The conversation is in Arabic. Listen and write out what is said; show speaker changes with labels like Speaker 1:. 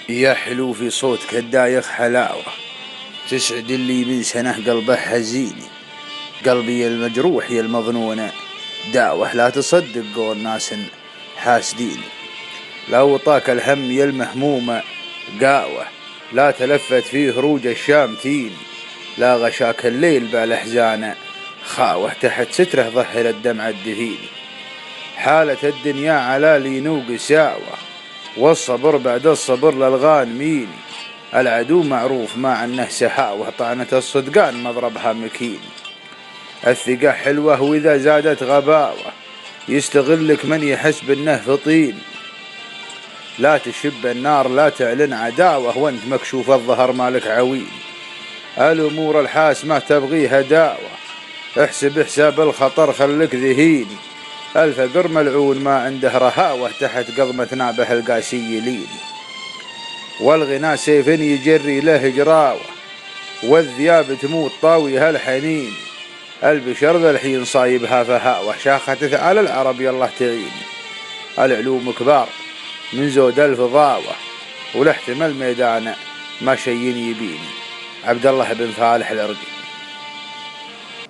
Speaker 1: يا حلو في صوتك الدايخ حلاوة، تسعد اللي من سنة قلبه حزيني. قلبي المجروح يا المظنونة داوه، لا تصدق قول ناس حاسديني. لو طاك الهم يا المهمومة قاوة، لا تلفت فيه هروج الشامتين. لا غشاك الليل بالأحزان خاوة، تحت ستره ظهر الدمع الدفيني. حالة الدنيا على لينوق ساوة، والصبر بعد الصبر للغانمين. العدو معروف ما عنه سهاوة، طعنة الصدقان مضربها مكين. الثقة حلوة وإذا زادت غباوة، يستغلك من يحس بأنه فطين. لا تشب النار لا تعلن عداوة، وانت مكشوف الظهر مالك عوين. الأمور الحاسمة تبغيها داوة، احسب حساب الخطر خلك ذهين. الفقر ملعون ما عنده رهاوة، تحت قضمة نابه القاسي لين. والغنى سيف يجري له جراوة، والذياب تموت طاويها الحنين. البشر ذا الحين صايبها فهاوة، شاخة ثعال العرب يالله تعين. العلوم كبار من زود الفضاوة، ولاحتمال ميدان ما شين يبيني. عبد الله بن فالح العرقي.